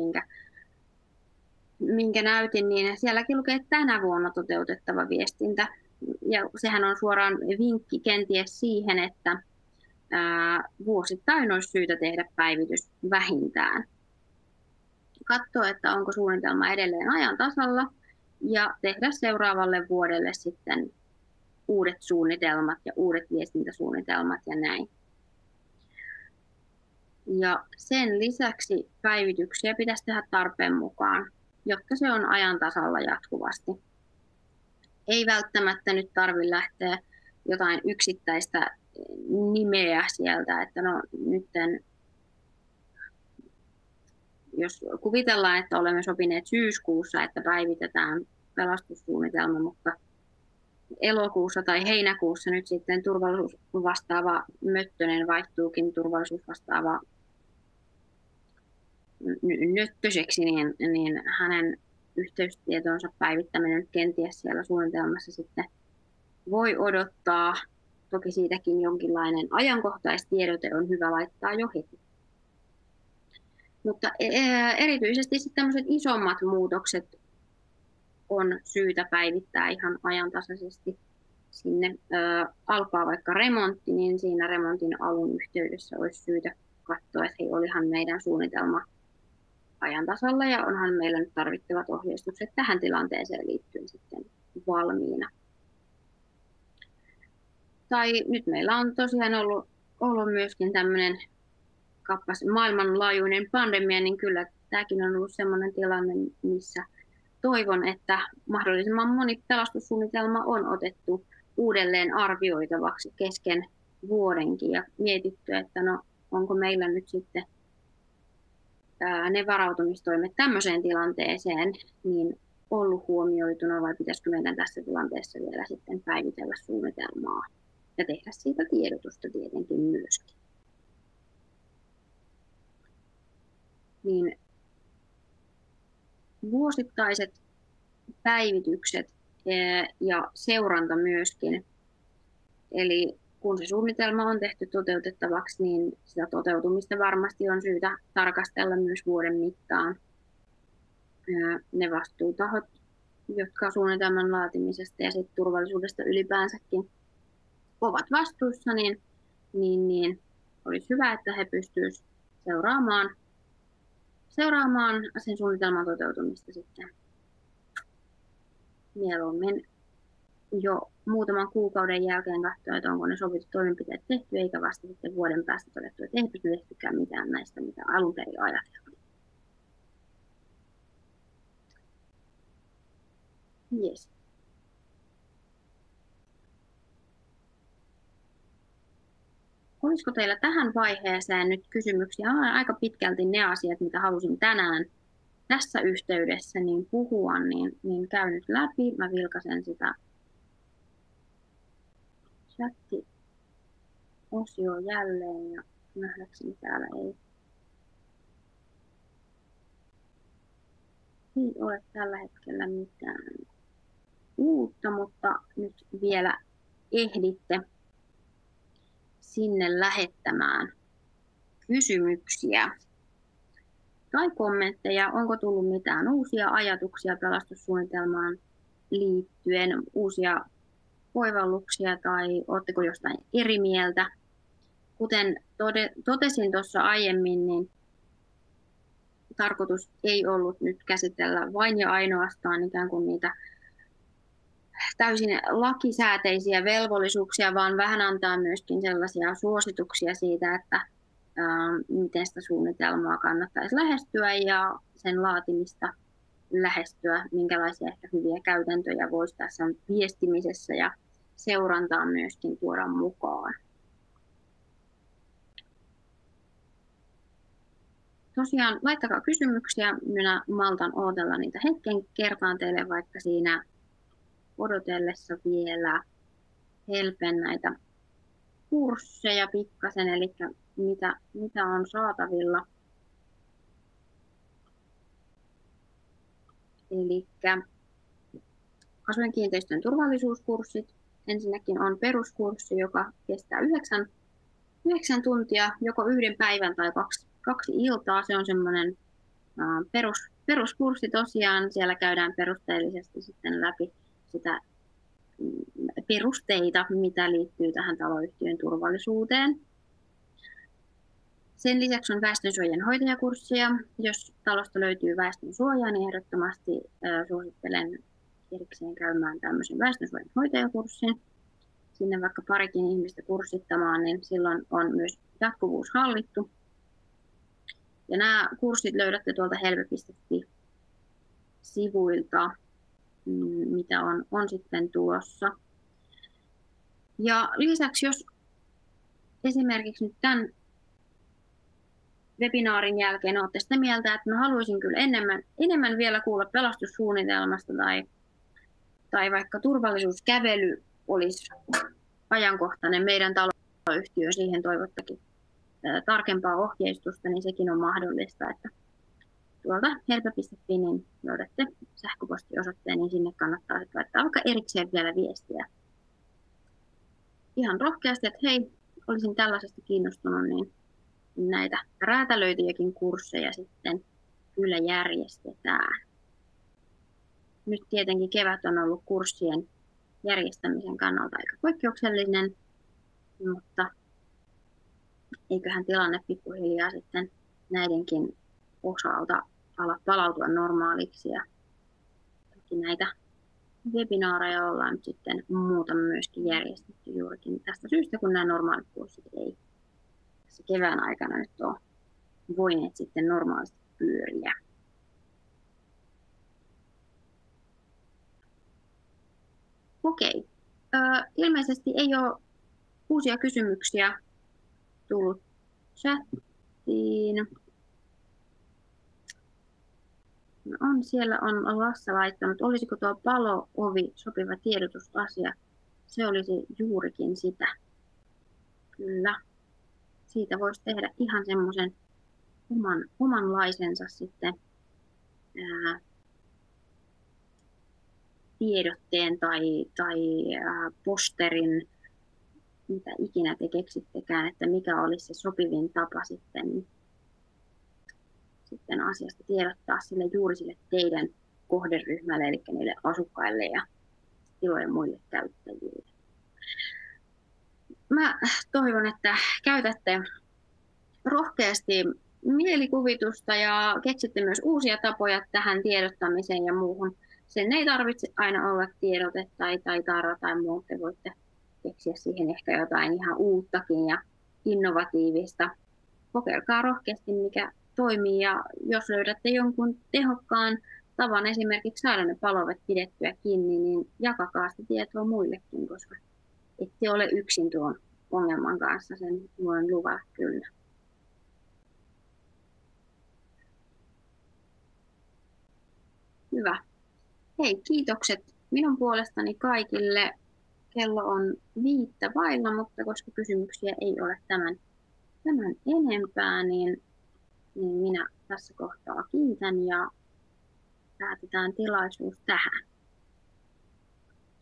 minkä näytin, niin sielläkin lukee tänä vuonna toteutettava viestintä. Ja sehän on suoraan vinkki kenties siihen, että vuosittain olisi syytä tehdä päivitys vähintään. Katsoa, että onko suunnitelma edelleen ajan tasalla ja tehdä seuraavalle vuodelle sitten uudet suunnitelmat ja uudet viestintäsuunnitelmat ja näin. Ja sen lisäksi päivityksiä pitäisi tehdä tarpeen mukaan, jotta se on ajan tasalla jatkuvasti. Ei välttämättä nyt tarvitse lähteä jotain yksittäistä nimeä sieltä, että no nytten, jos kuvitellaan, että olemme sopineet syyskuussa, että päivitetään pelastussuunnitelma, mutta elokuussa tai heinäkuussa nyt sitten turvallisuusvastaava Möttönen vaihtuukin turvallisuusvastaava Nöttöseksi, niin hänen yhteystietonsa päivittäminen kenties siellä suunnitelmassa sitten voi odottaa. Toki siitäkin jonkinlainen ajankohtaistiedote on hyvä laittaa jo heti. Mutta erityisesti sitten tämmöiset isommat muutokset on syytä päivittää ihan ajantasaisesti. Sinne alkaa vaikka remontti, niin siinä remontin alun yhteydessä olisi syytä katsoa, että hei, olihan meidän suunnitelma ajan tasalla ja onhan meillä nyt tarvittavat ohjeistukset tähän tilanteeseen liittyen sitten valmiina. Tai nyt meillä on tosiaan ollut myöskin tämmöinen maailmanlaajuinen pandemia, niin kyllä tämäkin on ollut sellainen tilanne, missä toivon, että mahdollisimman moni pelastussuunnitelma on otettu uudelleen arvioitavaksi kesken vuodenkin ja mietitty, että no onko meillä nyt sitten ne varautumistoimet tämmöiseen tilanteeseen niin ollut huomioituna vai pitäisikö meidän tässä tilanteessa vielä sitten päivitellä suunnitelmaa ja tehdä siitä tiedotusta tietenkin myöskin. Niin vuosittaiset päivitykset ja seuranta myöskin. Eli kun se suunnitelma on tehty toteutettavaksi, niin sitä toteutumista varmasti on syytä tarkastella myös vuoden mittaan. Ne vastuutahot, jotka suunnitelman laatimisesta ja sit turvallisuudesta ylipäänsäkin ovat vastuussa, niin olisi hyvä, että he pystyisivät seuraamaan sen suunnitelman toteutumista sitten mieluummin jo muutaman kuukauden jälkeen katsoa, että onko ne sovitut toimenpiteet tehty, eikä vasta sitten vuoden päästä todettu, että ei tehtykään mitään näistä, mitä alun perin ajateltiin. Yes. Olisiko teillä tähän vaiheeseen nyt kysymyksiä? Aika pitkälti ne asiat, mitä halusin tänään tässä yhteydessä niin puhua, niin käyn nyt läpi. Mä vilkaisen sitä chatti-osio jälleen ja nähdäkseni täällä ei ole tällä hetkellä mitään uutta, mutta nyt vielä ehditte sinne lähettämään kysymyksiä tai kommentteja. Onko tullut mitään uusia ajatuksia pelastussuunnitelmaan liittyen, uusia oivalluksia tai oletteko jostain eri mieltä? Kuten totesin tuossa aiemmin, niin tarkoitus ei ollut nyt käsitellä vain ja ainoastaan ikään kuin niitä täysin lakisääteisiä velvollisuuksia, vaan vähän antaa myöskin sellaisia suosituksia siitä, että miten sitä suunnitelmaa kannattaisi lähestyä ja sen laatimista lähestyä, minkälaisia ehkä hyviä käytäntöjä voisi tässä viestimisessä ja seurantaan myöskin tuoda mukaan. Tosiaan laittakaa kysymyksiä, minä maltan odotella niitä hetken, kertaan teille vaikka siinä odotellessa vielä helpen näitä kursseja pikkasen, eli mitä on saatavilla. Eli asuinkiinteistön turvallisuuskurssit. Ensinnäkin on peruskurssi, joka kestää 9 tuntia, joko yhden päivän tai kaksi iltaa. Se on semmoinen peruskurssi tosiaan. Siellä käydään perusteellisesti sitten läpi sitä perusteita, mitä liittyy tähän taloyhtiön turvallisuuteen. Sen lisäksi on väestönsuojan hoitajakurssia. Jos talosta löytyy väestönsuojaa, niin ehdottomasti suosittelen erikseen käymään tämmöisen väestönsuojan hoitajakurssin. Sinne vaikka parikin ihmistä kurssittamaan, niin silloin on myös jatkuvuus hallittu. Ja nämä kurssit löydätte tuolta helve.fi-sivuilta, mitä on sitten tulossa. Ja lisäksi, jos esimerkiksi nyt tämän webinaarin jälkeen olette sitä mieltä, että haluaisin kyllä enemmän vielä kuulla pelastussuunnitelmasta tai vaikka turvallisuuskävely olisi ajankohtainen meidän taloyhtiö, siihen toivottakin tarkempaa ohjeistusta, niin sekin on mahdollista, että tuolta helpe.fi niin löydätte sähköpostiosoitteen, niin sinne kannattaa laittaa vaikka erikseen vielä viestiä. Ihan rohkeasti, että hei, olisin tällaisesta kiinnostunut, niin näitä räätälöityjäkin kursseja sitten kyllä järjestetään. Nyt tietenkin kevät on ollut kurssien järjestämisen kannalta aika poikkeuksellinen, mutta eiköhän tilanne pikkuhiljaa sitten näidenkin osalta ala palautua normaaliksi. Ja toki näitä webinaareja ollaan nyt sitten muuta myöskin järjestetty juurikin tästä syystä, kun nämä normaalit kurssit ei tässä kevään aikana nyt ole voineet sitten normaalisti pyöriä. Okei. Ilmeisesti ei ole uusia kysymyksiä tullut chattiin. Siellä on Lasse laittanut, olisiko tuo palo-ovi sopiva tiedotusasia? Se olisi juurikin sitä. Kyllä. Siitä voisi tehdä ihan semmoisen omanlaisensa sitten tiedotteen tai posterin, mitä ikinä te keksittekään, että mikä olisi se sopivin tapa sitten asiasta tiedottaa juuri sille teidän kohderyhmälle, eli niille asukkaille ja tilojen muille käyttäjille. Mä toivon, että käytätte rohkeasti mielikuvitusta ja keksitte myös uusia tapoja tähän tiedottamiseen ja muuhun sen ei tarvitse aina olla tiedote tai tarra tai muu. Te voitte keksiä siihen ehkä jotain ihan uuttakin ja innovatiivista. Kokeilkaa rohkeasti, mikä toimii, ja jos löydätte jonkun tehokkaan tavan esimerkiksi saada ne palovet pidettyä kiinni, niin jakakaa sitä tietoa muillekin, koska ette ole yksin tuon ongelman kanssa, sen voin luvata kyllä. Hyvä. Hei, kiitokset minun puolestani kaikille. Kello on 5:05, mutta koska kysymyksiä ei ole tämän enempää, niin minä tässä kohtaa kiitän ja päätetään tilaisuus tähän.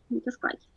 Kiitos kaikille.